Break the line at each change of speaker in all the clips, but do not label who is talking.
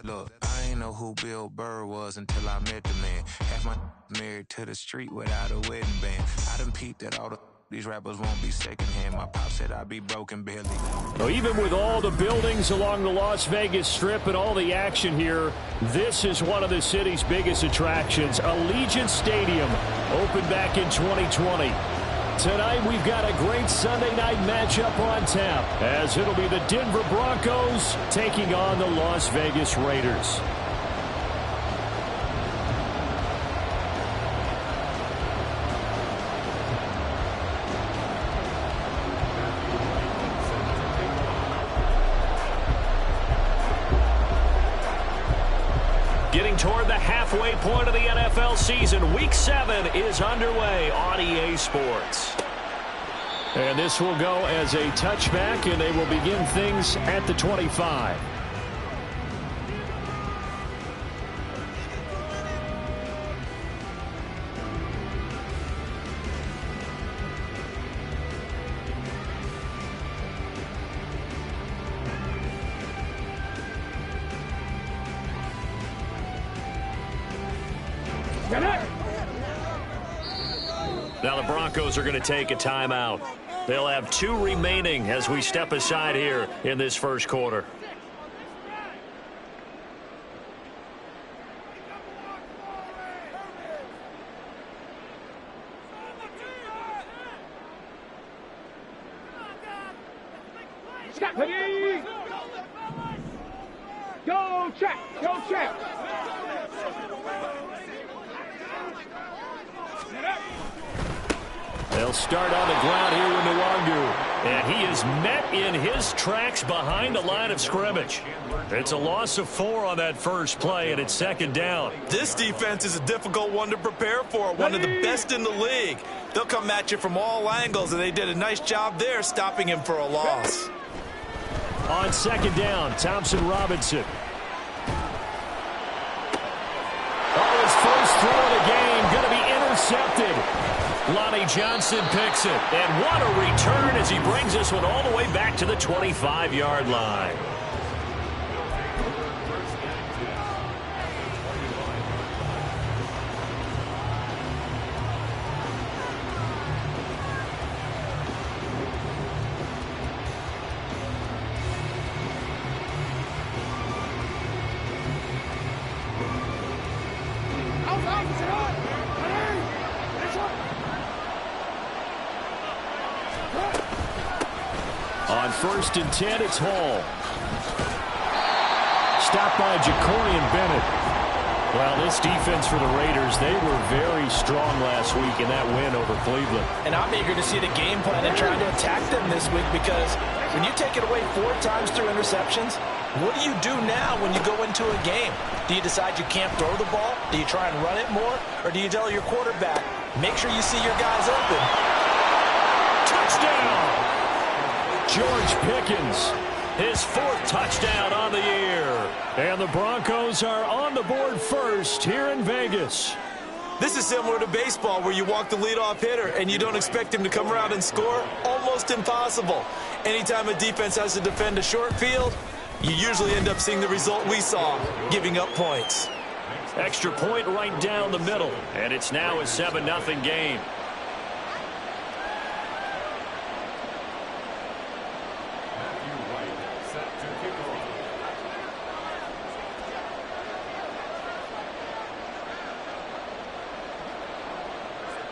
Look, I ain't know who Bill Burr was until I met the man. Half my married to the street without a wedding band. I done peeped that all these rappers won't be secondhand. My pop said I'd be broken barely.
Well, even with all the buildings along the Las Vegas Strip and all the action here, this is one of the city's biggest attractions. Allegiant Stadium opened back in 2020. Tonight, we've got a great Sunday night matchup on tap, as it'll be the Denver Broncos taking on the Las Vegas Raiders. Getting toward the halfway point of the NFL season, Week 7 is underway on EA Sports. And this will go as a touchback, and they will begin things at the 25. Now the Broncos are going to take a timeout. They'll have 2 remaining as we step aside here in this first quarter.
Go check! Go check!
They'll start on the ground here with Nwangu. And he is met in his tracks behind the line of scrimmage. It's a loss of 4 on that first play, and it's second down.
This defense is a difficult one to prepare for, one of the best in the league. They'll come at you from all angles, and they did a nice job there stopping him for a loss.
On second down, Thompson Robinson. Oh, his first throw of the game going to be intercepted. Lonnie Johnson picks it. And what a return as he brings this one all the way back to the 25-yard line. On 1st and 10, it's Hall. Stopped by Jacorian Bennett. Well, this defense for the Raiders, they were very strong last week in that win over Cleveland.
And I'm eager to see the game plan and trying to attack them this week, because when you take it away 4 times through interceptions, what do you do now when you go into a game? Do you decide you can't throw the ball? Do you try and run it more? Or do you tell your quarterback, make sure you see your guys open?
Touchdown! George Pickens, his 4th touchdown on the year. And the Broncos are on the board first here in Vegas.
This is similar to baseball, where you walk the leadoff hitter and you don't expect him to come around and score. Almost impossible. Anytime a defense has to defend a short field, you usually end up seeing the result we saw, giving up points.
Extra point right down the middle, and it's now a 7-0 game.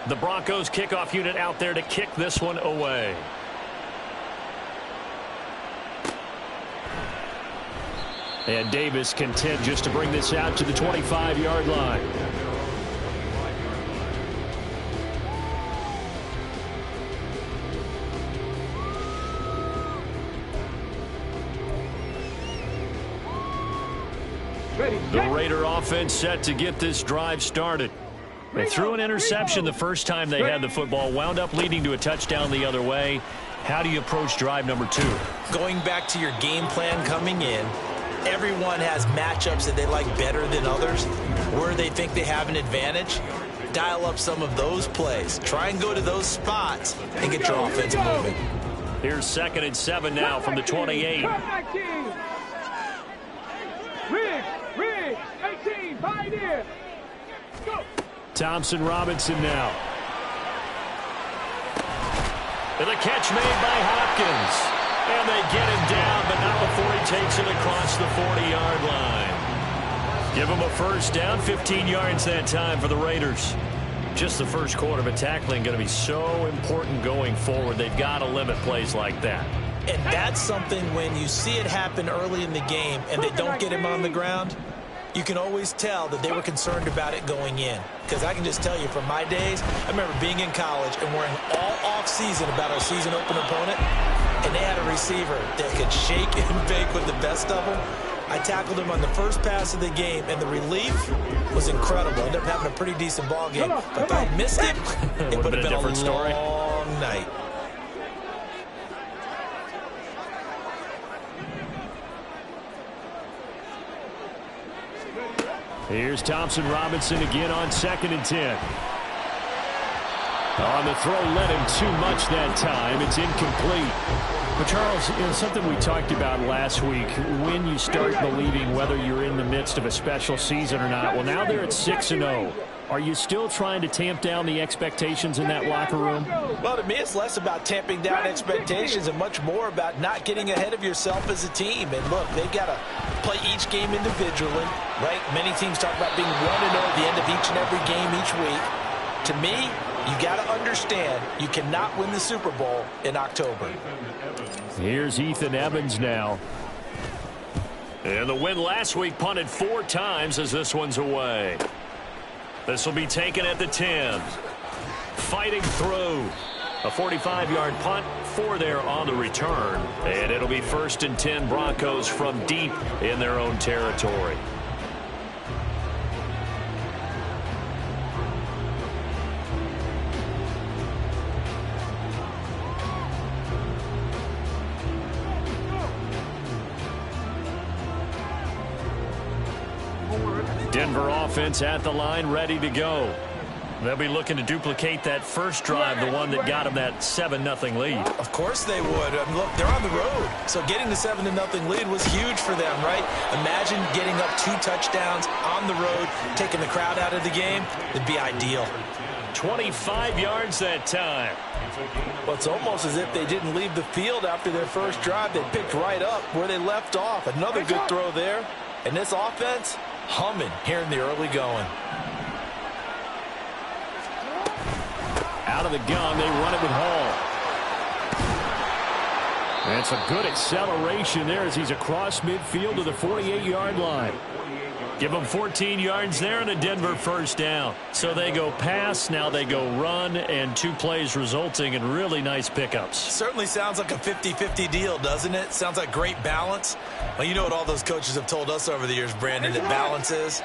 The Broncos kickoff unit out there to kick this one away. And Davis content just to bring this out to the 25-yard line. The Raider offense set to get this drive started. They threw an interception the first time they had the football, wound up leading to a touchdown the other way. How do you approach drive number 2?
Going back to your game plan coming in, everyone has matchups that they like better than others, where they think they have an advantage. Dial up some of those plays. Try and go to those spots and get your offense moving.
Here's 2nd and 7 now from the 28.
Riggs, 18, bind in. Go.
Thompson Robinson now. And the catch made by Hopkins. And they get him down, but not before he takes it across the 40-yard line. Give him a first down, 15 yards that time for the Raiders. Just the first quarter, but tackling going to be so important going forward. They've got to limit plays like that.
And that's something when you see it happen early in the game and they don't get him on the ground, you can always tell that they were concerned about it going in. Because I can just tell you from my days, I remember being in college and worrying all off-season about our season open opponent, and they had a receiver that could shake and bake with the best of them. I tackled him on the first pass of the game, and the relief was incredible. I ended up having a pretty decent ball game. But if I had missed it, it would have been a long night.
Here's Thompson Robinson again on 2nd and 10. On the throw, led him too much that time. It's incomplete. But, Charles, something we talked about last week, when you start believing whether you're in the midst of a special season or not. Well, now they're at 6-0. Are you still trying to tamp down the expectations in that locker room?
Well, to me, it's less about tamping down expectations and much more about not getting ahead of yourself as a team. And, look, they've got to play each game individually, right? Many teams talk about being 1-0 at the end of each and every game each week. To me, you got to understand you cannot win the Super Bowl in October.
Here's Ethan Evans now. And the win last week punted 4 times as this one's away. This will be taken at the 10. Fighting through. A 45-yard punt, 4 there on the return. And it'll be 1st and 10 Broncos from deep in their own territory. Denver offense at the line, ready to go. They'll be looking to duplicate that first drive, the one that got them that 7-0 lead.
Of course they would. Look, they're on the road. So getting the 7-0 lead was huge for them, right? Imagine getting up 2 touchdowns on the road, taking the crowd out of the game. It'd be ideal.
25 yards that time.
Well, it's almost as if they didn't leave the field after their first drive. They picked right up where they left off. Another good throw there. And this offense, humming here in the early going.
Out of the gun, they run it with Hall. And it's a good acceleration there as he's across midfield to the 48-yard line. Give them 14 yards there and a Denver first down. So they go pass, now they go run, and 2 plays resulting in really nice pickups.
Certainly sounds like a 50-50 deal, doesn't it? Sounds like great balance. Well, you know what all those coaches have told us over the years, Brandon, that balance is?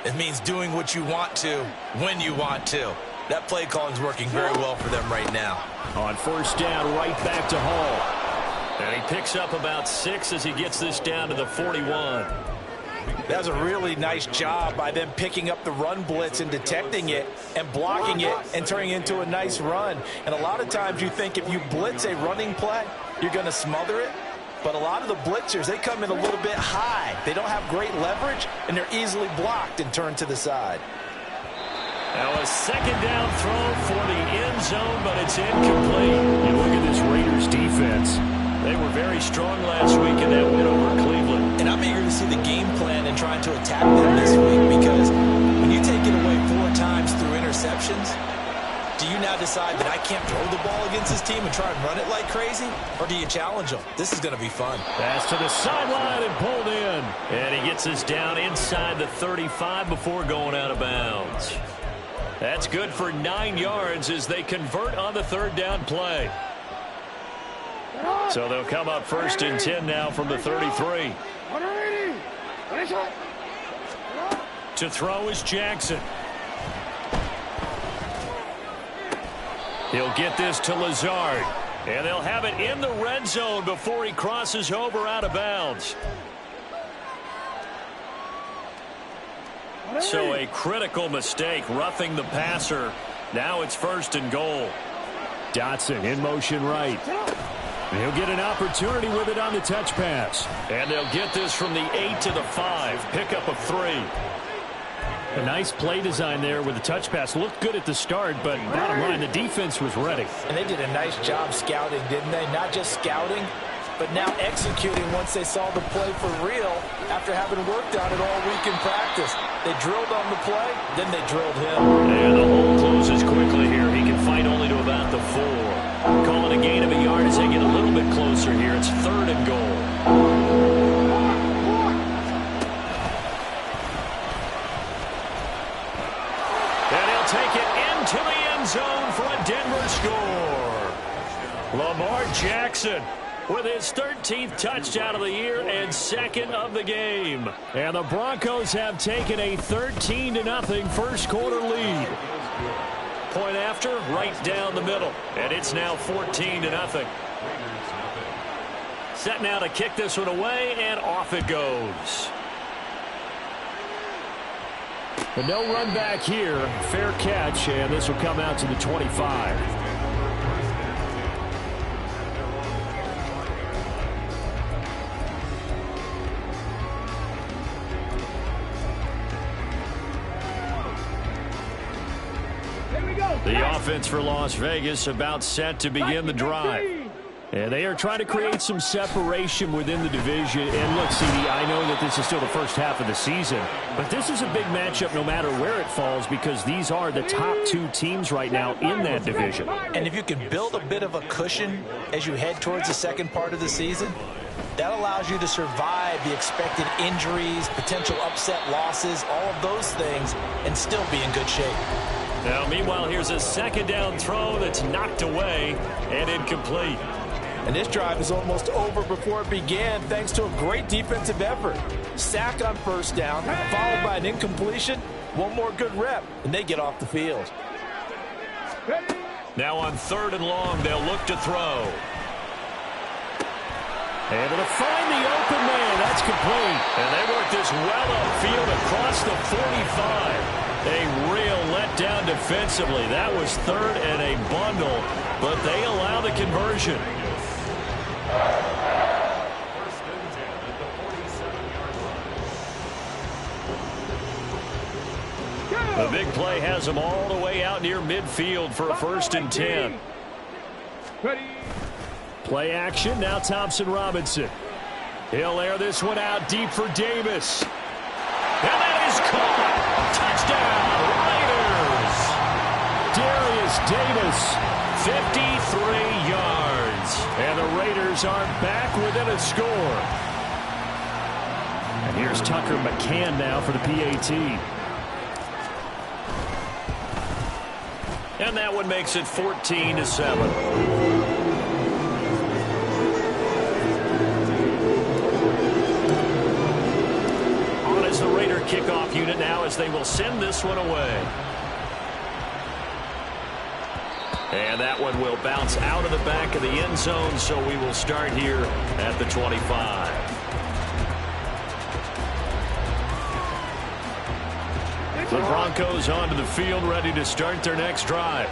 It means doing what you want to when you want to. That play calling is working very well for them right now.
On first down, right back to Hall. And he picks up about 6 as he gets this down to the 41.
That was a really nice job by them picking up the run blitz and detecting it and blocking it and turning it into a nice run. And a lot of times you think if you blitz a running play, you're going to smother it. But a lot of the blitzers, they come in a little bit high. They don't have great leverage, and they're easily blocked and turned to the side.
Now a second down throw for the end zone, but it's incomplete. You look at this Raiders defense. They were very strong last week in that win over Cleveland.
And I'm eager to see the game plan and trying to attack them this week, because when you take it away 4 times through interceptions, do you now decide that I can't throw the ball against this team and try and run it like crazy? Or do you challenge them? This is going to be fun.
Pass to the sideline and pulled in. And he gets us down inside the 35 before going out of bounds. That's good for 9 yards as they convert on the 3rd down play. So they'll come up 1st and 10 now from the 33. To throw is Jackson. He'll get this to Lazard. And they'll have it in the red zone before he crosses over out of bounds. So a critical mistake, roughing the passer. Now it's 1st and goal. Dotson in motion right. He'll get an opportunity with it on the touch pass. And they'll get this from the 8 to the 5. Pickup of 3. A nice play design there with the touch pass. Looked good at the start, but bottom line, the defense was ready.
And they did a nice job scouting, didn't they? Not just scouting, but now executing once they saw the play for real after having worked on it all week in practice. They drilled on the play, then they drilled him.
And the hole closes quickly here. He can fight only to about the 4. Calling a gain of a yard as they get a little bit closer here. It's 3rd and goal. Take it into the end zone for a Denver score. Lamar Jackson with his 13th touchdown of the year and 2nd of the game. And the Broncos have taken a 13-0 first quarter lead. Point after, right down the middle. And it's now 14-0. Set now to kick this one away, and off it goes. But no run back here. Fair catch, and this will come out to the 25. The offense for Las Vegas about set to begin the drive. And they are trying to create some separation within the division. And look, CD, I know that this is still the first half of the season, but this is a big matchup no matter where it falls because these are the top 2 teams right now in that division.
And if you can build a bit of a cushion as you head towards the second part of the season, that allows you to survive the expected injuries, potential upset losses, all of those things, and still be in good shape.
Now, meanwhile, here's a second down throw that's knocked away and incomplete.
And this drive is almost over before it began thanks to a great defensive effort. Sack on first down, followed by an incompletion. One more good rep, and they get off the field.
Now on 3rd and long, they'll look to throw. Able to find the open man. That's complete. And they work this well upfield across the 45. A real letdown defensively. That was 3rd and a bundle, but they allow the conversion. The big play has them all the way out near midfield for a 1st and 10. Play action, now Thompson Robinson. He'll air this one out deep for Davis. And that is caught. Touchdown, Raiders. Darius Davis, 53 yards. And the Raiders are back within a score. And here's Tucker McCann now for the PAT. And that one makes it 14-7. The Raider kickoff unit now as they will send this one away. And that one will bounce out of the back of the end zone, so we will start here at the 25. The Broncos onto the field ready to start their next drive.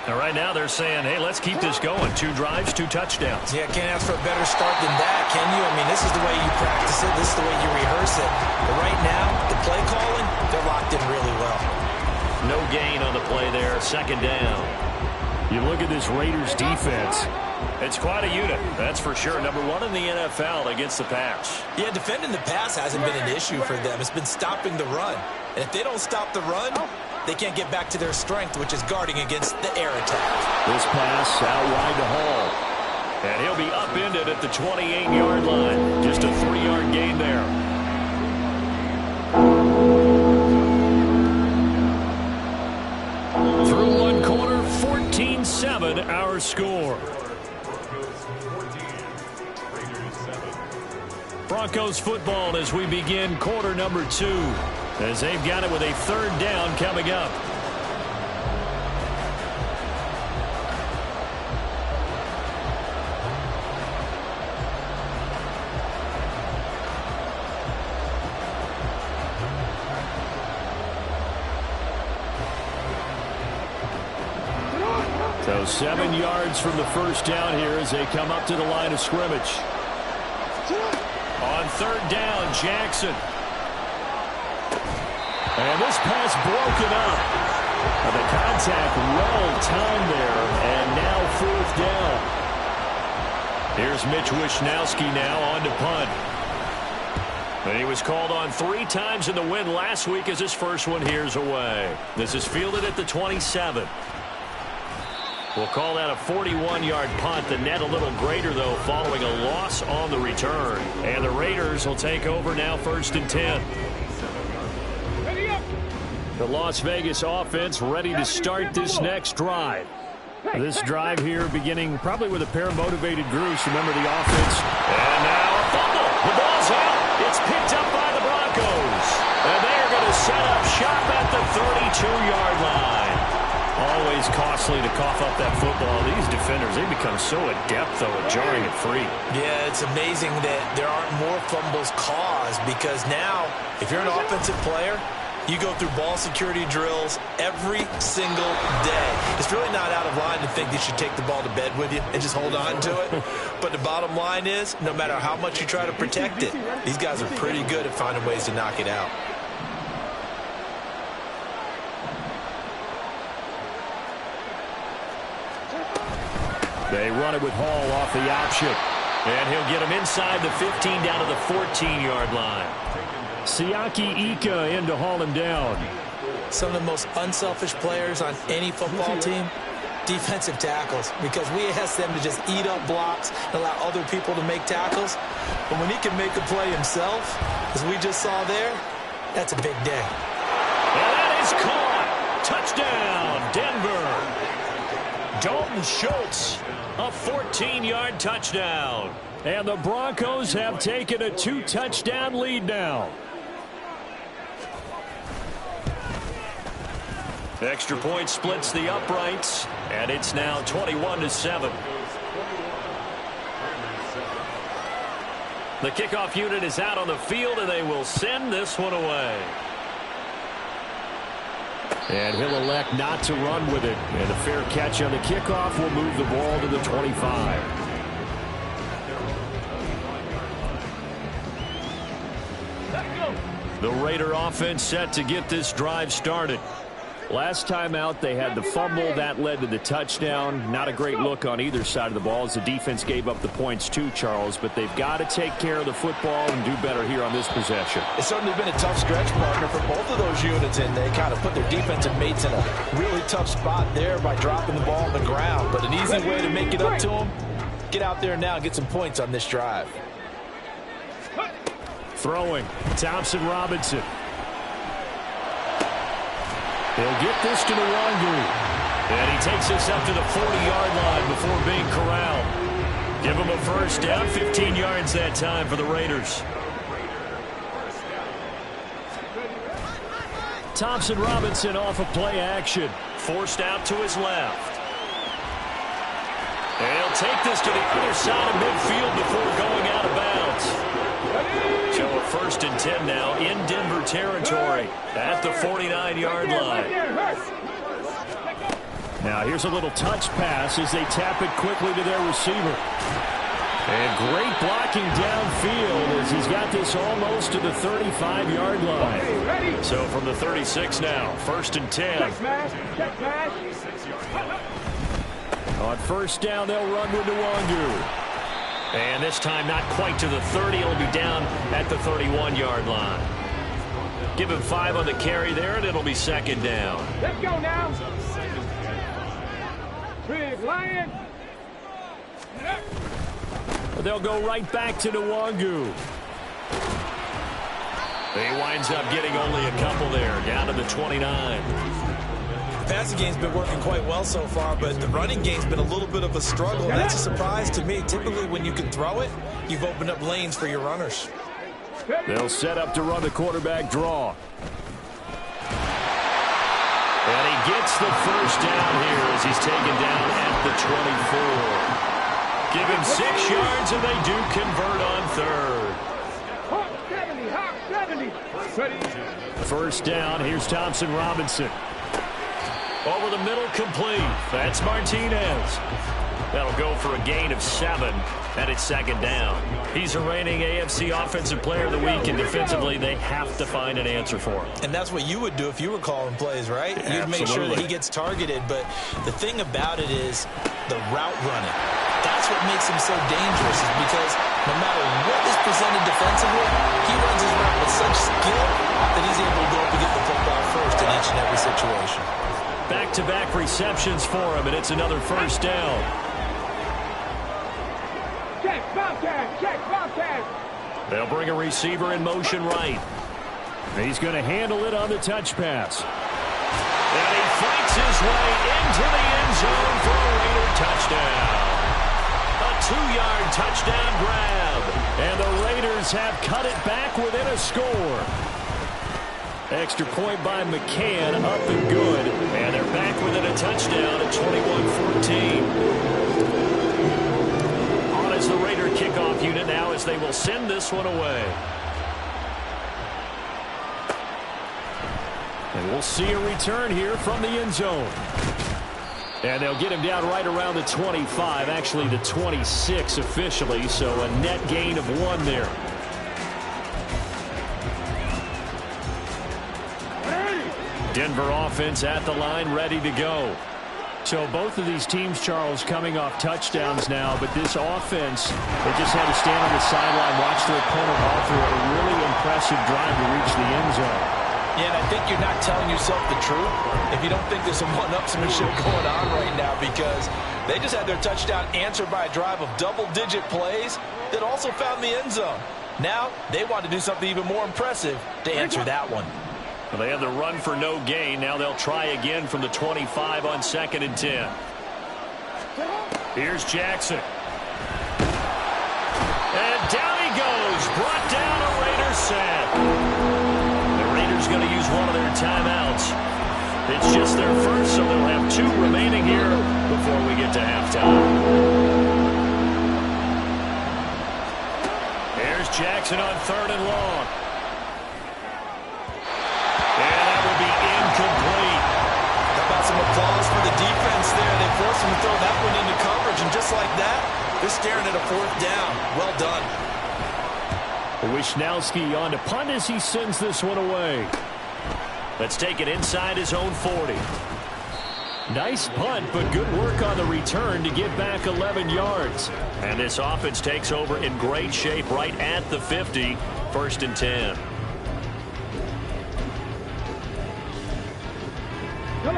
And right now they're saying, hey, let's keep this going. 2 drives, 2 touchdowns.
Yeah, can't ask for a better start than that, can you? I mean, this is the way you practice it. This is the way you rehearse it. But right now, the play calling, they're locked in really well.
No gain on the play there. 2nd down. You look at this Raiders defense. It's quite a unit, that's for sure. Number 1 in the NFL against the pass.
Yeah, defending the pass hasn't been an issue for them. It's been stopping the run. And if they don't stop the run, they can't get back to their strength, which is guarding against the air attack.
This pass out wide to Hall. And he'll be upended at the 28-yard line. Just a 3-yard gain there. Through one quarter, 14-7 our score. Broncos football as we begin quarter number 2. As they've got it with a 3rd down coming up. So 7 yards from the first down here as they come up to the line of scrimmage. On third down, Jackson. And this pass broken up. The contact well timed there, and now fourth down. Here's Mitch Wishnowski now on to punt. And he was called on 3 times in the win last week as his first one here's away. This is fielded at the 27. We'll call that a 41-yard punt. The net a little greater, though, following a loss on the return. And the Raiders will take over now, 1st and 10. The Las Vegas offense ready to start this next drive. This drive here beginning probably with a pair of motivated Bruce. Remember the offense. And now a fumble. The ball's out. It's picked up by the Broncos. And they're going to set up shop at the 32-yard line. Always costly to cough up that football. These defenders, they become so adept, though, at jarring it free.
Yeah, it's amazing that there aren't more fumbles caused because now, if you're an offensive player, you go through ball security drills every single day. It's really not out of line to think you should take the ball to bed with you and just hold on to it. But the bottom line is, no matter how much you try to protect it, these guys are pretty good at finding ways to knock it out.
They run it with Hall off the option. And he'll get him inside the 15 down to the 14-yard line. Siaki Ika in to haul him down.
Some of the most unselfish players on any football team, defensive tackles, because we ask them to just eat up blocks and allow other people to make tackles. But when he can make a play himself, as we just saw there, that's a big day.
And that is caught. Touchdown, Denver. Dalton Schultz, a 14-yard touchdown. And the Broncos have taken a 2-touchdown lead now. Extra point splits the uprights, and it's now 21-7. The kickoff unit is out on the field, and they will send this one away. And he'll elect not to run with it. And a fair catch on the kickoff will move the ball to the 25. The Raider offense set to get this drive started. Last time out, they had the fumble. That led to the touchdown. Not a great look on either side of the ball as the defense gave up the points too, Charles. But they've got to take care of the football and do better here on this possession.
It's certainly been a tough stretch, partner, for both of those units, and they kind of put their defensive mates in a really tough spot there by dropping the ball on the ground. But an easy way to make it up to them, get out there now and get some points on this drive.
Throwing, Thompson Robinson. He'll get this to Nwangu. And he takes this up to the 40-yard line before being corralled. Give him a first down, 15 yards that time for the Raiders. Thompson Robinson off of play action. Forced out to his left. And he'll take this to the other side of midfield before going out of bounds. So a 1st and 10 now in Denver territory at the 49-yard line. Now here's a little touch pass as they tap it quickly to their receiver. And great blocking downfield as he's got this almost to the 35-yard line. So from the 36 now, 1st and 10. On first down, they'll run with Nwangu. And this time not quite to the 30. It'll be down at the 31-yard line. Give him 5 on the carry there, and it'll be 2nd down.
Let's go now. Big Lion.
They'll go right back to Nwangu. He winds up getting only a couple there, down to the 29.
The passing game's been working quite well so far, but the running game's been a little bit of a struggle. And that's a surprise to me. Typically, when you can throw it, you've opened up lanes for your runners.
They'll set up to run the quarterback draw. And he gets the first down here as he's taken down at the 24. Give him 6 yards, and they do convert on 3rd.
Hawk 70. Ready.
First down, here's Thompson Robinson. Over the middle, complete. That's Martinez. That'll go for a gain of 7, and it's second down. He's a reigning AFC Offensive Player of the Week, and defensively, they have to find an answer for him.
And that's what you would do if you were calling plays, right?
Yeah,
you'd make sure that he gets targeted, but the thing about it is the route running. That's what makes him so dangerous, is because no matter what is presented defensively, he runs his route with such skill that he's able to go up and get the football first in each and every situation.
Back-to-back receptions for him, and it's another first down.
Check, Bobcat, check, Bobcat.
They'll bring a receiver in motion right. He's going to handle it on the touch pass. And he fights his way into the end zone for a Raider touchdown. A 2-yard touchdown grab. And the Raiders have cut it back within a score. Extra point by McCann, up and good. And they're back within a touchdown at 21-14. On is the Raider kickoff unit now as they will send this one away. And we'll see a return here from the end zone. And they'll get him down right around the 25, actually the 26 officially, so a net gain of 1 there. Denver offense at the line, ready to go. So both of these teams, Charles, coming off touchdowns now, but this offense, they just had to stand on the sideline, watch their opponent all through a really impressive drive to reach the end zone.
Yeah, and I think you're not telling yourself the truth if you don't think there's some one-upsmanship going on right now, because they just had their touchdown answered by a drive of double-digit plays that also found the end zone. Now they want to do something even more impressive to answer that one.
Well, they had the run for no gain. Now they'll try again from the 25 on 2nd and 10. Here's Jackson. And down he goes. Brought down a Raiders sack. The Raiders going to use one of their timeouts. It's just their first, so they'll have 2 remaining here before we get to halftime. Here's Jackson on 3rd and long. Incomplete.
How about some applause for the defense there? They forced him to throw that one into coverage, and just like that, they're staring at a 4th down. Well done.
Wisnowski on to punt as he sends this one away. Let's take it inside his own 40. Nice punt, but good work on the return to get back 11 yards. And this offense takes over in great shape right at the 50. 1st and 10.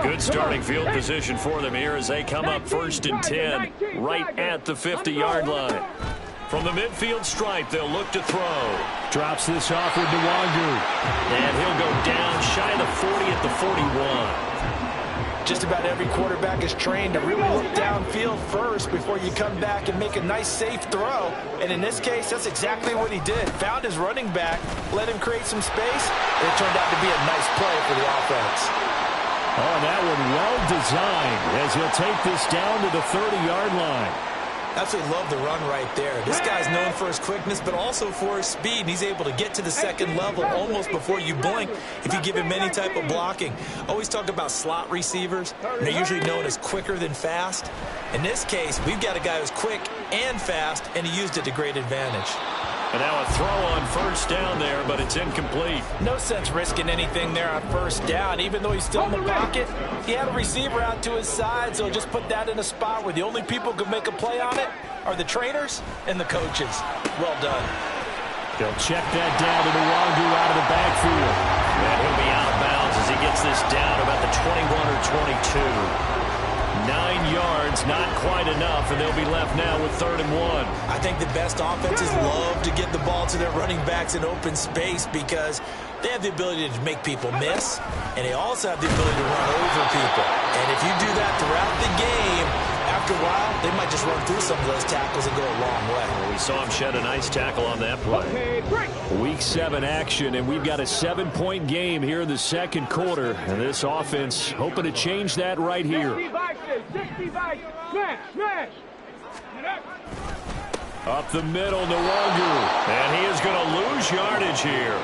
Good starting field position for them here as they come up 1st and 10 right at the 50-yard line. From the midfield stripe, they'll look to throw. Drops this off with Nwangu. And he'll go down shy of the 40 at the 41.
Just about every quarterback is trained to really look downfield first before you come back and make a nice, safe throw. And in this case, that's exactly what he did. Found his running back, let him create some space, and it turned out to be a nice play for the offense.
Oh, that one well designed as he'll take this down to the 30-yard line.
Absolutely love the run right there. This guy's known for his quickness, but also for his speed. He's able to get to the 2nd level almost before you blink if you give him any type of blocking. Always talk about slot receivers. They're usually known as quicker than fast. In this case, we've got a guy who's quick and fast, and he used it to great advantage.
And now a throw on 1st down there, but it's incomplete.
No sense risking anything there on 1st down. Even though he's still in the pocket, he had a receiver out to his side, so just put that in a spot where the only people who can make a play on it are the trainers and the coaches. Well done.
They'll check that down to Nwangu out of the backfield. And he'll be out of bounds as he gets this down about the 21 or 22. 9 yards, not quite enough, and they'll be left now with 3rd and 1.
I think the best offenses love to get the ball to their running backs in open space because they have the ability to make people miss, and they also have the ability to run over people. And if you do that throughout the game, after a while, they might just run through some of those tackles and go a long way.
Well, we saw him shed a nice tackle on that play. Week 7 action, and we've got a 7-point game here in the 2nd quarter. And this offense hoping to change that right here.
65, smash, smash.
Up the middle, Nwangu. And he is going to lose yardage here.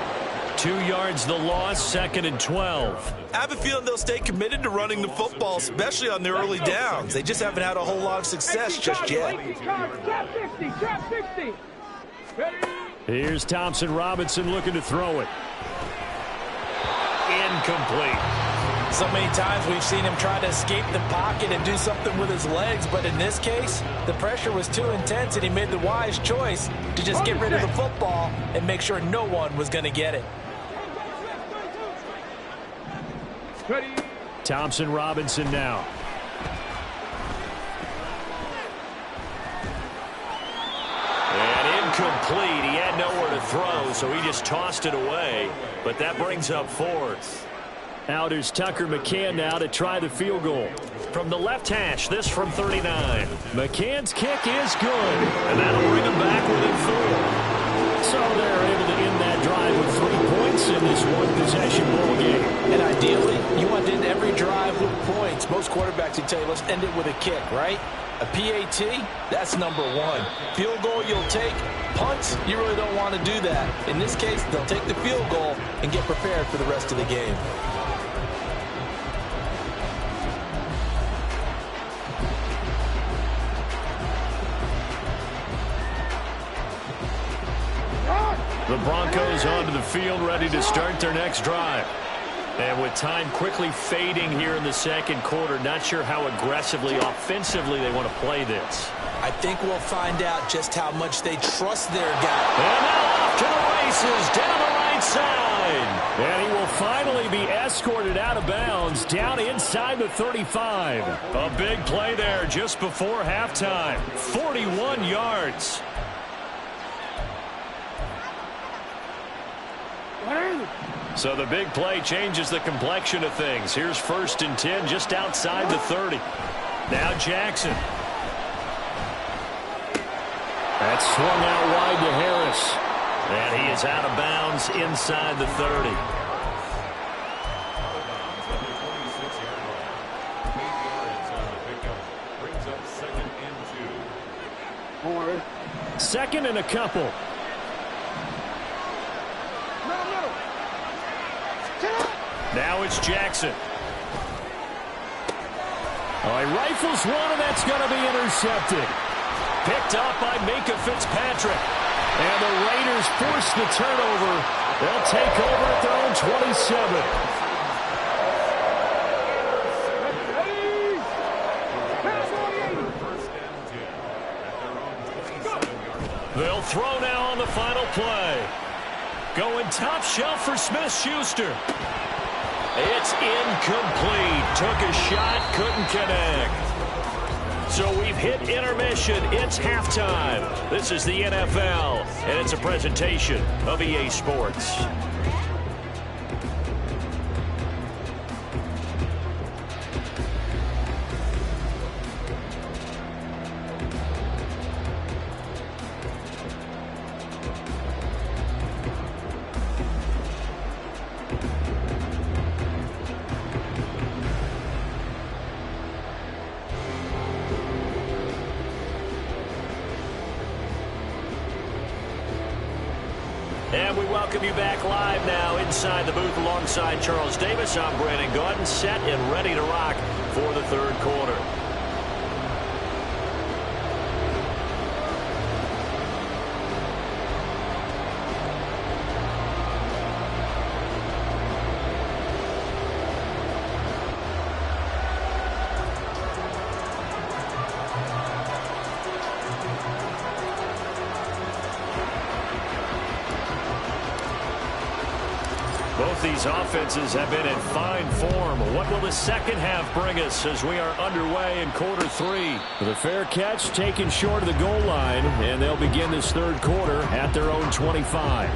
2 yards the loss, 2nd and 12.
I have a feeling they'll stay committed to running the football, especially on their early downs. They just haven't had a whole lot of success just yet.
Trap 60, trap 60.
Here's Thompson Robinson looking to throw it. Incomplete.
So many times we've seen him try to escape the pocket and do something with his legs, but in this case, the pressure was too intense and he made the wise choice to just get rid of the football and make sure no one was going to get it.
Thompson Robinson now. And incomplete. He had nowhere to throw, so he just tossed it away. But that brings up 4th. Out is Tucker McCann now to try the field goal. From the left hash, this from 39. McCann's kick is good, and that'll bring him back within 4. So they're able to end that drive with 3 points in this one-possession ball game.
And ideally, you want to end every drive with points. Most quarterbacks would tell you, let's end it with a kick, right? A PAT, that's number 1. Field goal you'll take. Punts, you really don't want to do that. In this case, they'll take the field goal and get prepared for the rest of the game.
The Broncos onto the field, ready to start their next drive. And with time quickly fading here in the second quarter, not sure how aggressively, offensively they want to play this.
I think we'll find out just how much they trust their guy.
And now off to the races, down the right side. And he will finally be escorted out of bounds, down inside the 35. A big play there just before halftime. 41 yards. So the big play changes the complexion of things. Here's 1st and 10 just outside the 30. Now Jackson. That's swung out wide to Harris. And he is out of bounds inside the 30. Second and a couple. Now it's Jackson. Oh, he rifles one, and that's going to be intercepted. Picked up by Minka Fitzpatrick. And the Raiders force the turnover. They'll take over at their own 27. They'll throw now on the final play. Going top shelf for Smith-Schuster. It's incomplete. Took a shot, couldn't connect. So we've hit intermission. It's halftime. This is the NFL, and it's a presentation of EA Sports. And we welcome you back live now inside the booth alongside Charles Davis. I'm Brandon Gaudin, set and ready to rock for the third quarter. Both these offenses have been in fine form. What will the second half bring us as we are underway in quarter 3? The fair catch taken short of the goal line, and they'll begin this third quarter at their own 25.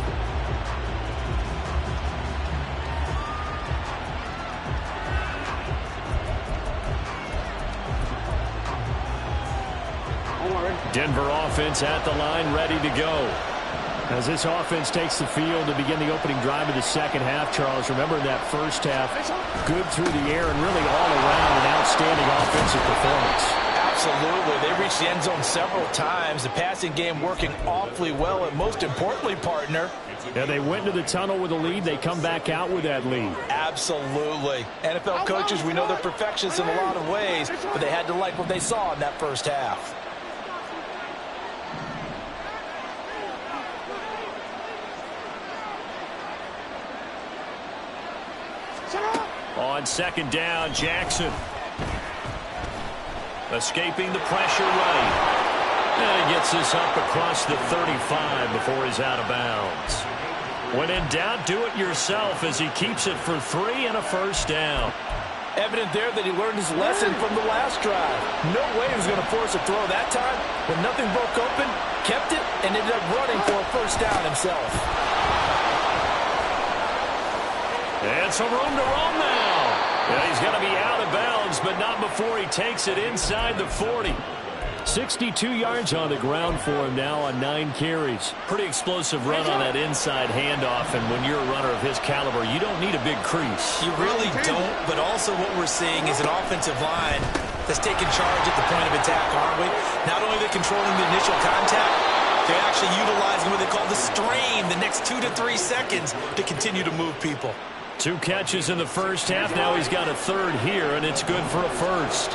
Denver offense at the line, ready to go. As this offense takes the field to begin the opening drive of the second half, Charles, remember that first half, good through the air and really all around an outstanding offensive performance.
Absolutely. They reached the end zone several times. The passing game working awfully well, and most importantly, partner.
Yeah, they went to the tunnel with a lead. They come back out with that lead.
Absolutely. NFL coaches, we know they're perfectionists in a lot of ways, but they had to like what they saw in that first half.
On second down, Jackson. Escaping the pressure right. And he gets this up across the 35 before he's out of bounds. When in doubt, do it yourself as he keeps it for 3 and a first down.
Evident there that he learned his lesson from the last drive. No way he was going to force a throw that time. When nothing broke open, kept it, and ended up running for a first down himself.
And some room to run now. Yeah, he's going to be out of bounds, but not before he takes it inside the 40. 62 yards on the ground for him now on 9 carries. Pretty explosive run on that inside handoff, and when you're a runner of his caliber, you don't need a big crease.
You really don't, but also what we're seeing is an offensive line that's taking charge at the point of attack, aren't we? Not only are they controlling the initial contact, they're actually utilizing what they call the strain, the next 2 to 3 seconds, to continue to move people.
2 catches in the first half. Now he's got a third here, and it's good for a first.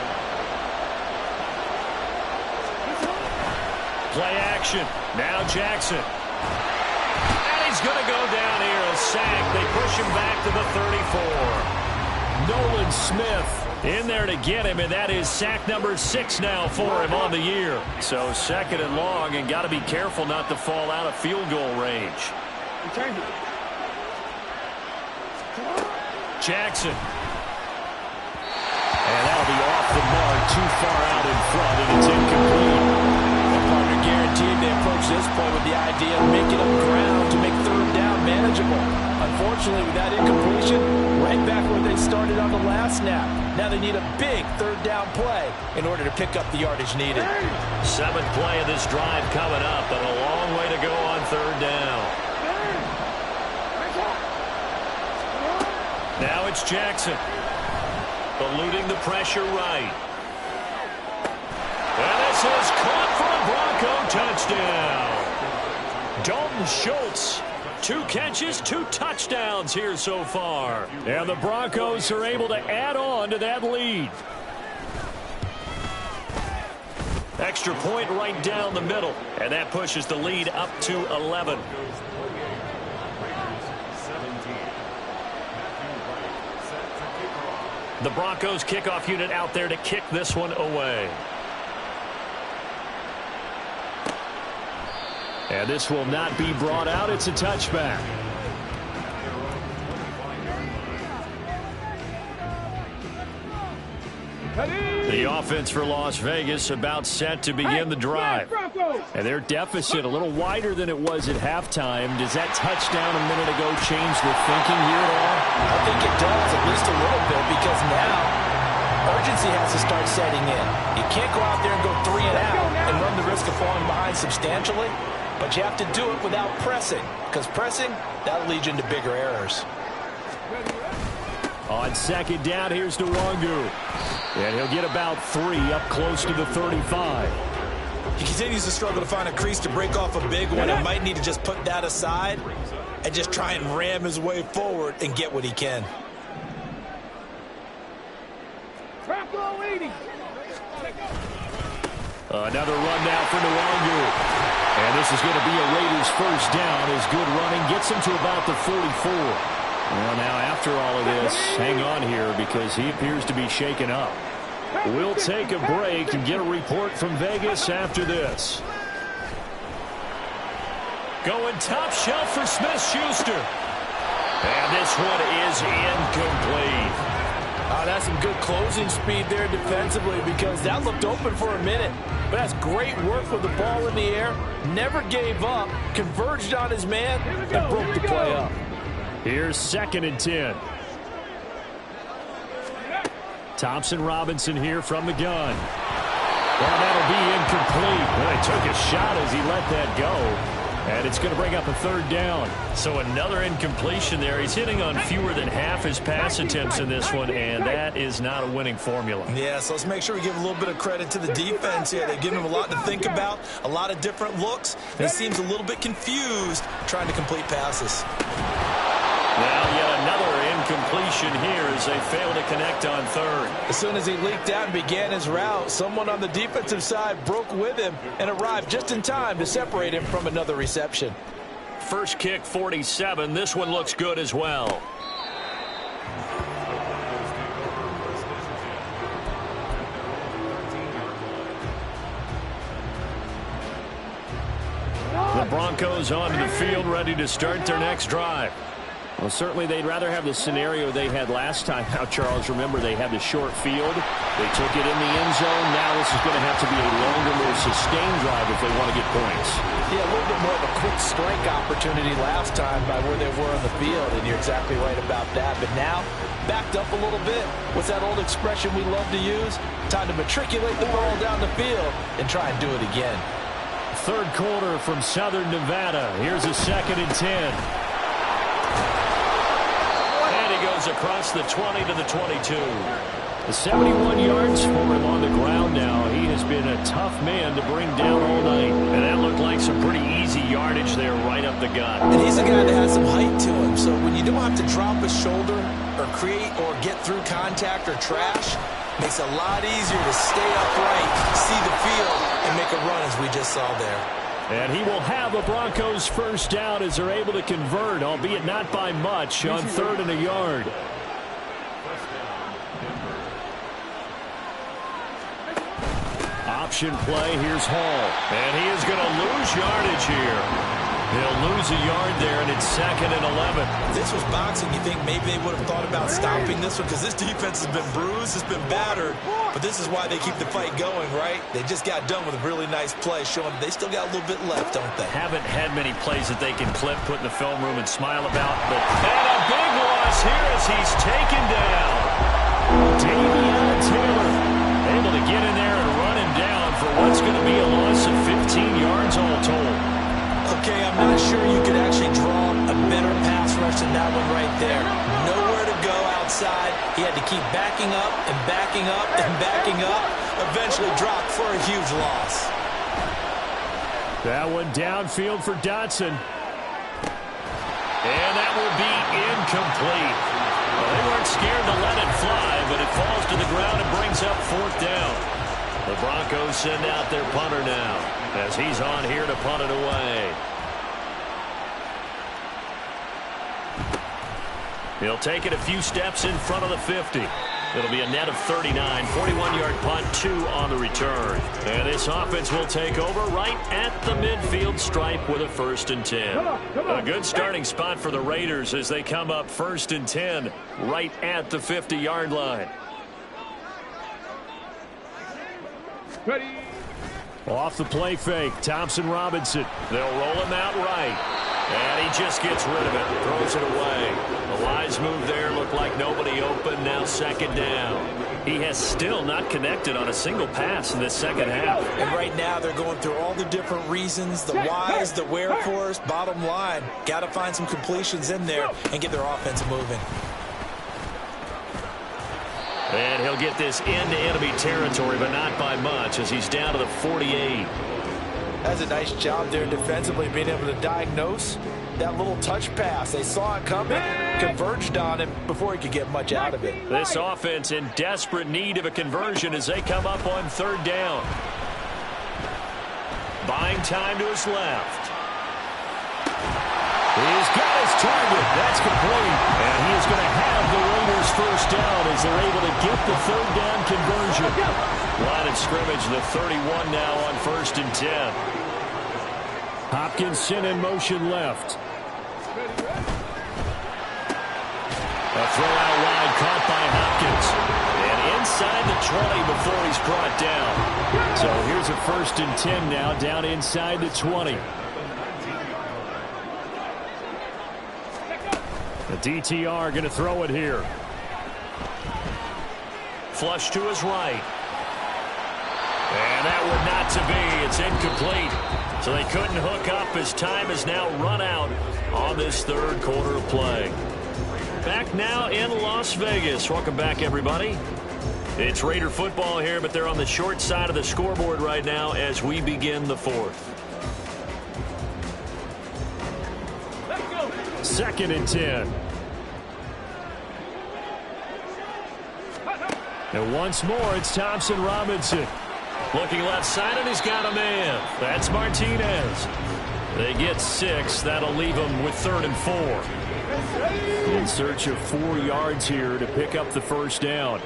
Play action. Now Jackson. And he's going to go down here. A sack. They push him back to the 34. Nolan Smith in there to get him, and that is sack number 6 now for him on the year. So second and long, and got to be careful not to fall out of field goal range. Jackson. And that'll be off the mark, too far out in front, and it's incomplete.
The partner guaranteed they approach this point with the idea of making up ground to make third down manageable. Unfortunately, with that incompletion, right back where they started on the last snap. Now they need a big third down play in order to pick up the yardage needed.
7th play of this drive coming up, but a long way to go on third down. Now it's Jackson. Eluding the pressure right. And this is caught for a Bronco touchdown. Dalton Schultz. 2 catches, 2 touchdowns here so far. And the Broncos are able to add on to that lead. Extra point right down the middle. And that pushes the lead up to 11. The Broncos kickoff unit out there to kick this one away. And this will not be brought out. It's a touchback. The offense for Las Vegas about set to begin the drive. And their deficit a little wider than it was at halftime. Does that touchdown a minute ago change the thinking here at all?
I think it does, at least a little bit, because now urgency has to start setting in. You can't go out there and go 3 and out and run the risk of falling behind substantially, but you have to do it without pressing, because pressing, that'll lead you into bigger errors.
On second down, here's Nwangu. And he'll get about 3 up close to the 35.
He continues to struggle to find a crease to break off a big one and might need to just put that aside and just try and ram his way forward and get what he can.
Another run now for Nwangu. And this is going to be a Raiders first down as good running gets him to about the 44. Well, now after all of this, hang on here because he appears to be shaken up. We'll take a break and get a report from Vegas after this. Going top shelf for Smith-Schuster. And this one is incomplete.
That's some good closing speed there defensively because that looked open for a minute. But that's great work with the ball in the air. Never gave up, converged on his man, and broke the play up.
Here's 2nd and 10. Thompson Robinson here from the gun. Well, that'll be incomplete. Well, he took a shot as he let that go. And it's going to bring up a third down.
So another incompletion there. He's hitting on fewer than half his pass attempts in this one, and that is not a winning formula.
Yeah, so let's make sure we give a little bit of credit to the defense here. They've given him a lot to think about, a lot of different looks, and he seems a little bit confused trying to complete passes.
Now yet another incompletion here as they fail to connect on third.
As soon as he leaked out and began his route, someone on the defensive side broke with him and arrived just in time to separate him from another reception.
First kick, 47. This one looks good as well. The Broncos onto the field, ready to start their next drive.
Well, certainly they'd rather have the scenario they had last time. Now, Charles, remember they had the short field. They took it in the end zone. Now this is going to have to be a longer, more sustained drive if they want to get points.
Yeah, a little bit more of a quick strike opportunity last time by where they were on the field, and you're exactly right about that. But now, backed up a little bit. What's that old expression we love to use? Time to matriculate the ball down the field and try and do it again.
Third quarter from Southern Nevada. Here's a 2nd and 10.
Goes across the 20 to the 22.
71 yards for him on the ground now. He has been a tough man to bring down all night.
And that looked like some pretty easy yardage there right up the gut.
And he's a guy that has some height to him, so when you don't have to drop his shoulder or create or get through contact or trash, makes it a lot easier to stay upright, see the field, and make a run as we just saw there.
And he will have a Broncos first down as they're able to convert, albeit not by much, on 3rd and a yard. Option play, here's Hall.
And he is going to lose yardage here. He'll lose a yard there, and it's 2nd and 11.
If this was boxing, you think maybe they would have thought about stopping this one, because this defense has been bruised, it's been battered, but this is why they keep the fight going, right? They just got done with a really nice play, showing they still got a little bit left, don't they?
Haven't had many plays that they can clip, put in the film room, and smile about, but and a big loss here as he's taken down.
Davion Taylor
able to get in there and run him down for what's going to be a loss of 15 yards all told.
Okay, I'm not sure you could actually draw a better pass rush than that one right there. Nowhere to go outside. He had to keep backing up and backing up and backing up. Eventually dropped for a huge loss.
That one downfield for Dotson.
And that will be incomplete. Well, they weren't scared to let it fly, but it falls to the ground and brings up 4th down. The Broncos send out their punter now as he's on here to punt it away. He'll take it a few steps in front of the 50. It'll be a net of 39, 41-yard punt, 2 on the return. And this offense will take over right at the midfield stripe with a 1st and 10. A good starting spot for the Raiders as they come up 1st and 10 right at the 50-yard line.
Ready.
Off the play fake, Thompson Robinson.
They'll roll him out right. And he just gets rid of it, throws it away. The wise move there, looked like nobody open, now 2nd down. He has still not connected on a single pass in this second half.
And right now they're going through all the different reasons, the whys, the wherefores. Bottom line, got to find some completions in there and get their offense moving.
And he'll get this into enemy territory, but not by much as he's down to the 48.
That's a nice job there defensively, being able to diagnose that little touch pass. They saw it coming, converged on him before he could get much out of it.
This offense in desperate need of a conversion as they come up on 3rd down. Buying time to his left.
He's got his target. That's complete. And he is going to have the Raiders first down as they're able to get the 3rd down conversion.
Line of scrimmage, the 31 now on 1st and 10.
Hopkinson in motion left.
A throw out wide caught by Hopkins. And inside the 20 before he's brought down.
So here's a 1st and 10 now down inside the 20. The DTR going to throw it here.
Flush to his right. And that would not to be. It's incomplete. So they couldn't hook up as time has now run out on this third quarter of play. Back now in Las Vegas. Welcome back, everybody. It's Raider football here, but they're on the short side of the scoreboard right now as we begin the fourth.
Second and 10. And once more, it's Thompson Robinson.
Looking left side, and he's got a man. That's Martinez. They get 6. That'll leave them with 3rd and 4.
In search of 4 yards here to pick up the first down.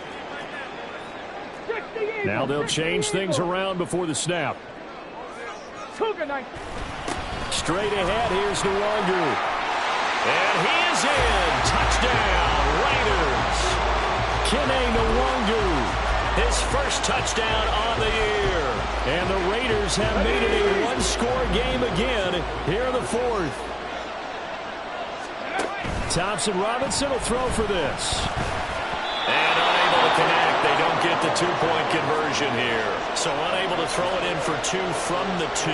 Now they'll change things around before the snap. Straight ahead, here's Nwangu.
And he is in. Touchdown, Raiders.
Kene Nwangu.
His first touchdown on the year.
And the Raiders have made it a one-score game again here in the fourth. Thompson Robinson will throw for this.
And unable to connect. They don't get the two-point conversion here. So unable to throw it in for 2 from the 2.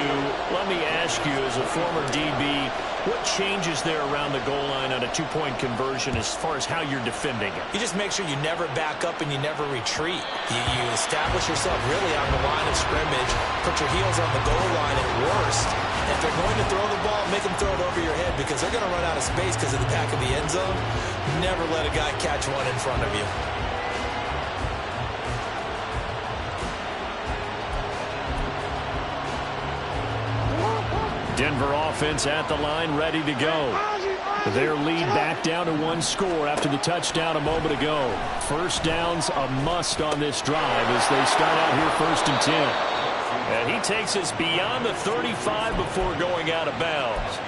Let me ask you, as a former DB, what changes there around the goal line on a two-point conversion as far as how you're defending it?
You just make sure you never back up and you never retreat. You establish yourself really on the line of scrimmage, put your heels on the goal line at worst. If they're going to throw the ball, make them throw it over your head because they're going to run out of space because of the back of the end zone. Never let a guy catch one in front of you.
Denver offense at the line, ready to go. Their lead back down to 1 score after the touchdown a moment ago. First down's a must on this drive as they start out here 1st and 10.
And he takes us beyond the 35 before going out of bounds.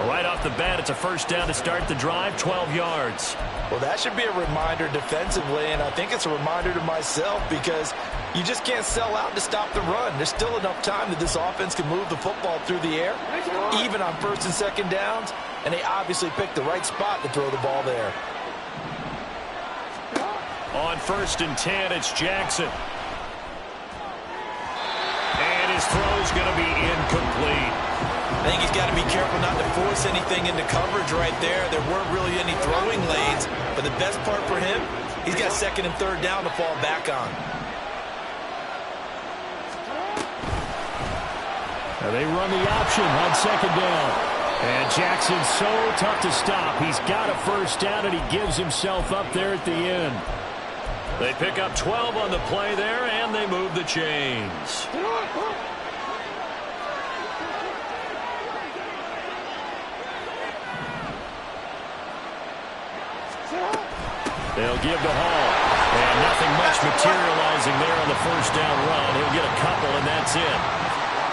Right off the bat, it's a first down to start the drive, 12 yards.
Well, that should be a reminder defensively, and I think it's a reminder to myself because you just can't sell out to stop the run. There's still enough time that this offense can move the football through the air, even on 1st and 2nd downs, and they obviously picked the right spot to throw the ball there.
On 1st and 10, it's Jackson. And his throw's going to be incomplete.
I think he's got to be careful not to force anything into coverage right there. There weren't really any throwing lanes, but the best part for him, he's got 2nd and 3rd down to fall back on.
Now they run the option on 2nd down. And Jackson's so tough to stop. He's got a first down, and he gives himself up there at the end.
They pick up 12 on the play there, and they move the chains. They'll give to Hall. And nothing much materializing there on the first down run. He'll get a couple, and that's it.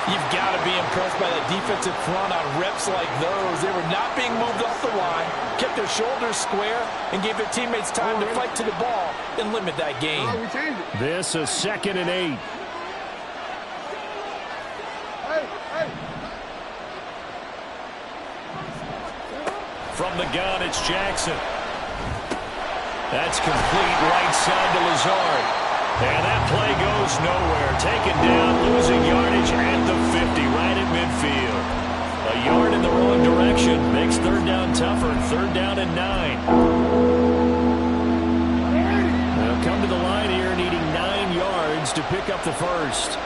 You've got to be impressed by that defensive front on reps like those. They were not being moved off the line, kept their shoulders square, and gave their teammates time to fight to the ball and limit that gain.
This is 2nd and 8.
From the gun, it's Jackson. That's complete right side to Lazard. And that play goes nowhere. Taken down, losing yardage at the 50, right at midfield. A yard in the wrong direction makes 3rd down tougher. 3rd down and 9.
They'll come to the line here needing 9 yards to pick up the first.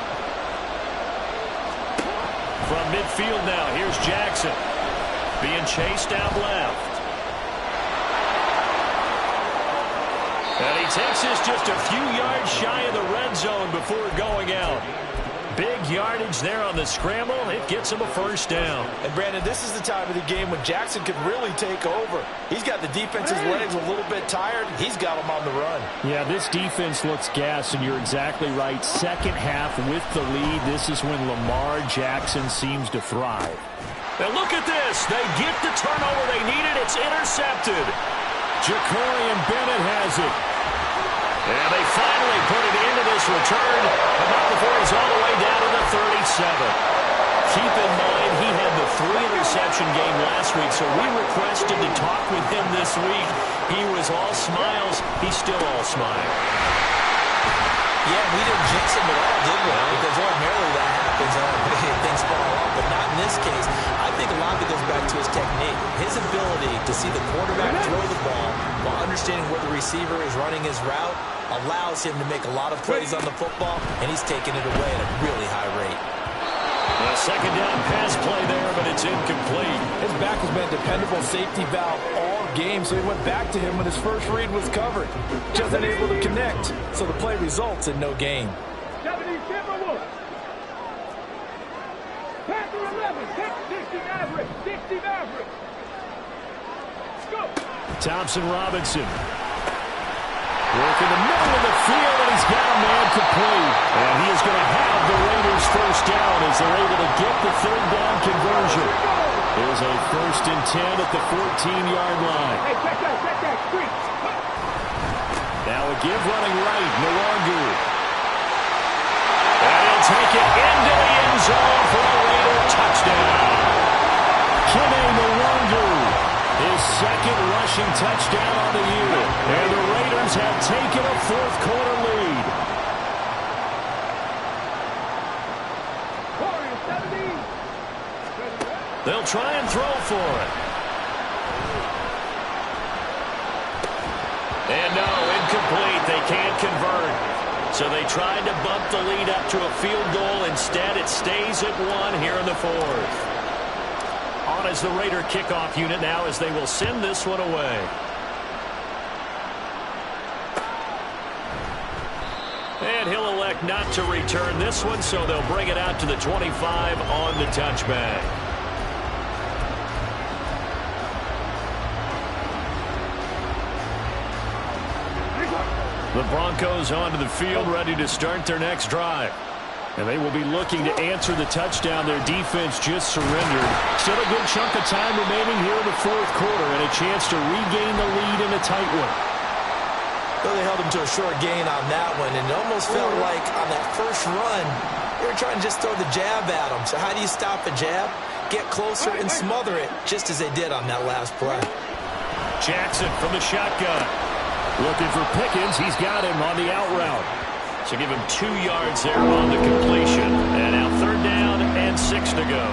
From midfield now, here's Jackson. Being chased out left. And he takes this just a few yards shy of the red zone before going out. Big yardage there on the scramble. It gets him a first down.
And, Brandon, this is the time of the game when Jackson could really take over. He's got the defense's legs a little bit tired. He's got them on the run.
Yeah, this defense looks gassed, and you're exactly right. Second half with the lead, this is when Lamar Jackson seems to thrive.
Now look at this. They get the turnover they needed. It's intercepted.
Jacorian Bennett has it.
And they finally put it into this return, but not before he's all the way down to the 37. Keep in mind, he had the 3-interception game last week, so we requested to talk with him this week. He was all smiles. He's still all smile.
Yeah, we didn't jinx him at all, did we? Because ordinarily that happens. Things fall off, but not this case, I think a lot of it goes back to his technique. His ability to see the quarterback throw the ball while understanding where the receiver is running his route allows him to make a lot of plays on the football, and he's taking it away at a really high rate.
A second down pass play there, but it's incomplete.
His back has been a dependable safety valve all game, so he went back to him when his first read was covered. Just unable to connect, so the play results in no gain.
Thompson Robinson. Work in the middle of the field, and he's got a man complete. And he is going to have the Raiders first down as they're able to get the third down conversion. There's a 1st and 10 at the 14-yard line.
Hey, check that, street.
Now a give running right, Nwangu. And he'll take it into the end zone for a Raider touchdown. Kene Nwangu, his second rushing touchdown on the year. And the Raiders have taken a fourth-quarter lead. They'll try and throw for it. And no, incomplete. They can't convert. So they tried to bump the lead up to a field goal. Instead, it stays at 1 here in the fourth. On as the Raider kickoff unit now as they will send this one away. And he'll elect not to return this one, so they'll bring it out to the 25 on the touchback. The Broncos onto the field, ready to start their next drive. And they will be looking to answer the touchdown their defense just surrendered. Still a good chunk of time remaining here in the fourth quarter and a chance to regain the lead in a tight one.
Well, they held him to a short gain on that one, and it almost felt like on that first run, they were trying to just throw the jab at him. So how do you stop a jab? Get closer and smother it, just as they did on that last play.
Jackson from the shotgun. Looking for Pickens. He's got him on the out route. So give him 2 yards there on the completion. And now 3rd down and 6 to go.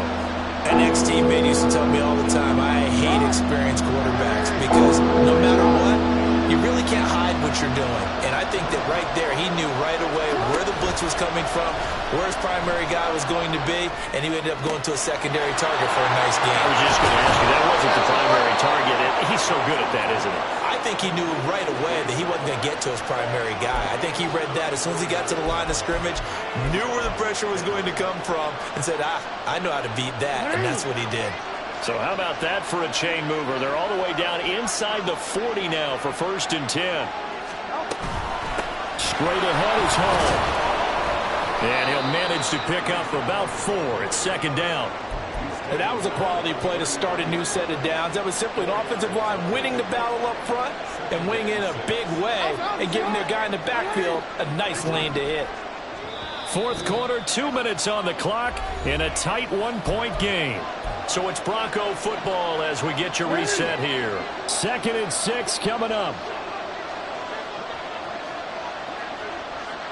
An ex-teammate used to tell me all the time, I hate experienced quarterbacks because no matter what, you really can't hide what you're doing. And I think that right there, he knew right away where the blitz was coming from, where his primary guy was going to be, and he ended up going to a secondary target for a nice game.
I was just going to ask you, that wasn't the primary target. He's so good at that, isn't he?
I think he knew right away that he wasn't going to get to his primary guy. I think he read that as soon as he got to the line of scrimmage, knew where the pressure was going to come from, and said, I know how to beat that, and that's what he did.
So how about that for a chain mover? They're all the way down inside the 40 now for 1st and 10. Straight ahead is Hall. And he'll manage to pick up about 4 at 2nd down.
And that was a quality play to start a new set of downs. That was simply an offensive line winning the battle up front and winning in a big way and giving their guy in the backfield a nice lane to hit.
Fourth quarter, 2 minutes on the clock in a tight 1-point game. So it's Bronco football as we get your reset here. 2nd and 6 coming up.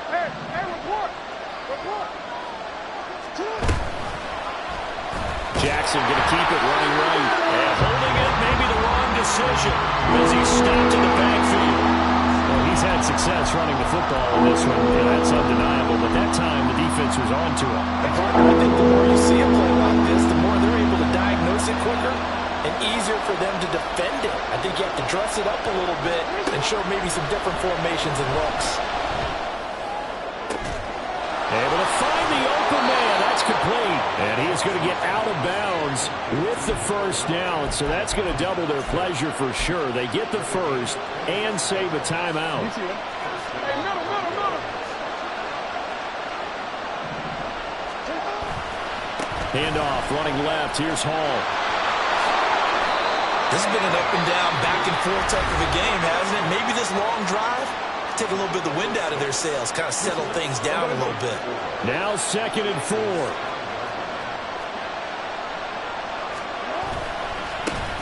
Hey, report.
Jackson going to keep it running right. And holding it, maybe the wrong decision as he stopped in the backfield. Well, he's had success running the football in this one, and that's undeniable. But that time, the defense was on to him.
And partner, I think the more you see a play like this, the more they're able to diagnose it quicker and easier for them to defend it. I think you have to dress it up a little bit and show maybe some different formations and looks.
Able to find the open man. That's complete. And he is going to get out of bounds with the first down. So that's going to double their pleasure for sure. They get the first and save a timeout. Handoff, running left. Here's Hall.
This has been an up and down, back and forth type of a game, hasn't it? Maybe this long drive, take a little bit of the wind out of their sails, kind of settle things down a little bit.
Now 2nd and 4.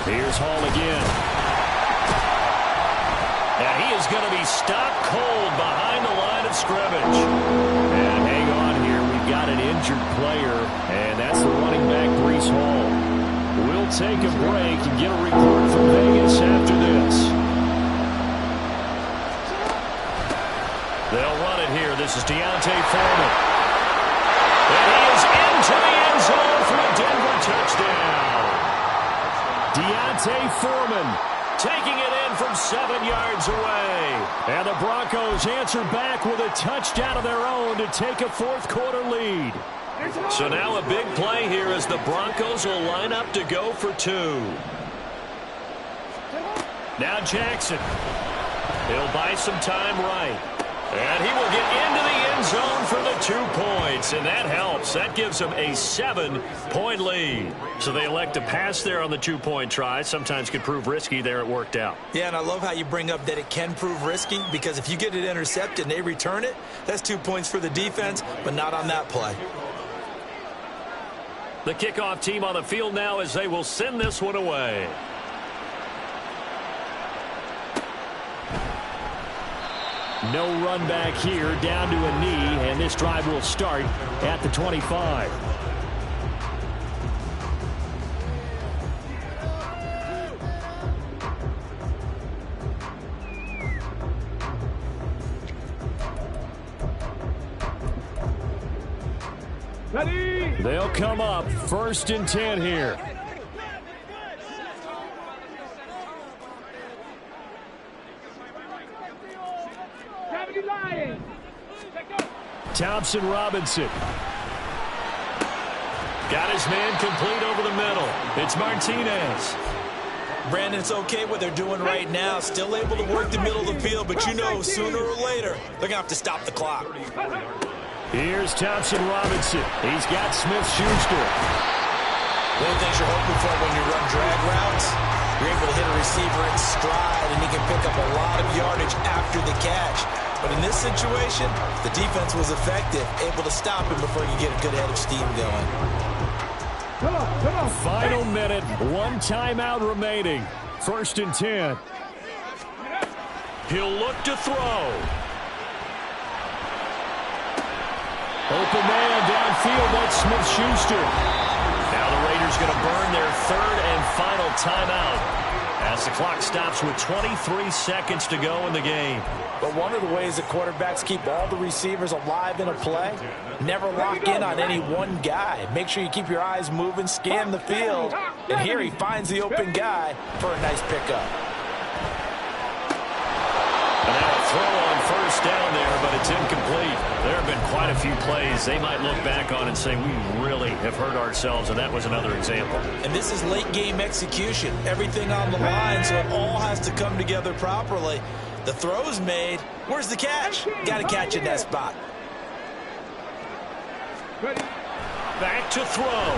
Here's Hall again. And he is going to be stopped cold behind the line of scrimmage. And hang on here, we've got an injured player, and that's the running back, Breece Hall. We'll take a break and get a report from Vegas after this. They'll run it here. This is Deontay Foreman. And he is into the end zone for a Denver touchdown. Deontay Foreman taking it in from 7 yards away. And the Broncos answer back with a touchdown of their own to take a fourth-quarter lead.
So now a big play here as the Broncos will line up to go for 2.
Now Jackson.
He'll buy some time right. And he will get into the end zone for the 2 points. And that helps. That gives them a 7-point lead. So they elect to pass there on the 2-point try. Sometimes could prove risky. There it worked out.
Yeah, and I love how you bring up that it can prove risky, because if you get it intercepted and they return it, that's 2 points for the defense, but not on that play.
The kickoff team on the field now as they will send this one away.
No run back here, down to a knee, and this drive will start at the 25.
Ready?
They'll come up 1st and 10 here. Thompson Robinson.
Got his man complete over the middle. It's Martinez.
Brandon, it's okay what they're doing right now. Still able to work the middle of the field, but you know sooner or later they're going to have to stop the clock.
Here's Thompson Robinson. He's got Smith-Schuster.
One of the things you're hoping for when you run drag routes, you're able to hit a receiver in stride, and he can pick up a lot of yardage after the catch. But in this situation, the defense was effective, able to stop him before you get a good head of steam going.
Come on.
Final minute, 1 timeout remaining. 1st and 10.
He'll look to throw.
Open man downfield, that's Smith-Schuster.
Now the Raiders going to burn their 3rd and final timeout as the clock stops with 23 seconds to go in the game.
But one of the ways that quarterbacks keep all the receivers alive in a play, never lock in on any one guy. Make sure you keep your eyes moving, scan the field. And here he finds the open guy for a nice pickup.
And now a throw on 1st down there, but it's incomplete. There have been quite a few plays they might look back on and say, we really have hurt ourselves, and that was another example.
And this is late game execution. Everything on the line, so it all has to come together properly. The throw's made. Where's the catch? Got to catch in that spot.
Back to throw.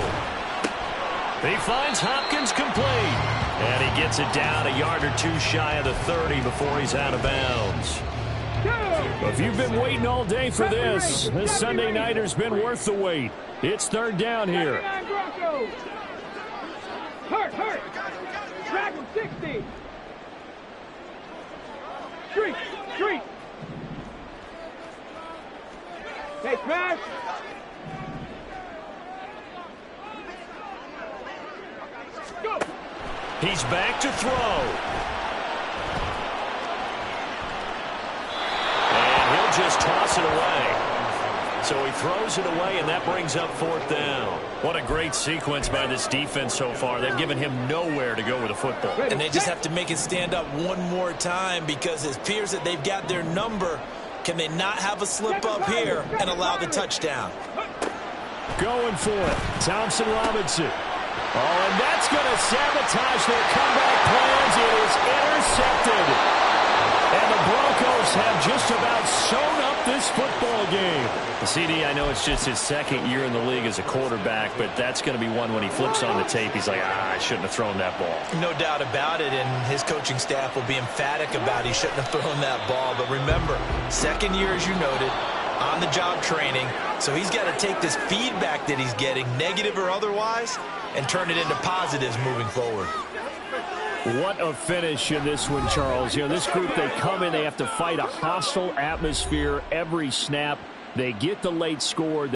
He finds Hopkins complete. And he gets it down a yard or 2 shy of the 30 before he's out of bounds.
If you've been waiting all day for this Sunday nighter's been worth the wait. It's 3rd down here.
Hurt. Track him 60. Street. Hey, pass. Go.
He's back to throw. And he'll just toss it away. So he throws it away, and that brings up 4th down. What a great sequence by this defense so far. They've given him nowhere to go with the football.
And they just have to make it stand up one more time, because it appears that they've got their number. Can they not have a slip up here and allow the touchdown?
Going for it. Thompson Robinson. Oh, and that's going to sabotage their comeback plans. It is intercepted. And the Broncos have just about sewn up this football game.
CD, I know it's just his 2nd year in the league as a quarterback, but that's going to be one when he flips on the tape. He's like, I shouldn't have thrown that ball.
No doubt about it, and his coaching staff will be emphatic about he shouldn't have thrown that ball. But remember, 2nd year, as you noted, on-the-job training. So he's got to take this feedback that he's getting, negative or otherwise, and turn it into positives moving forward.
What a finish in this one, Charles. You know, this group, they come in, they have to fight a hostile atmosphere every snap. They get the late score.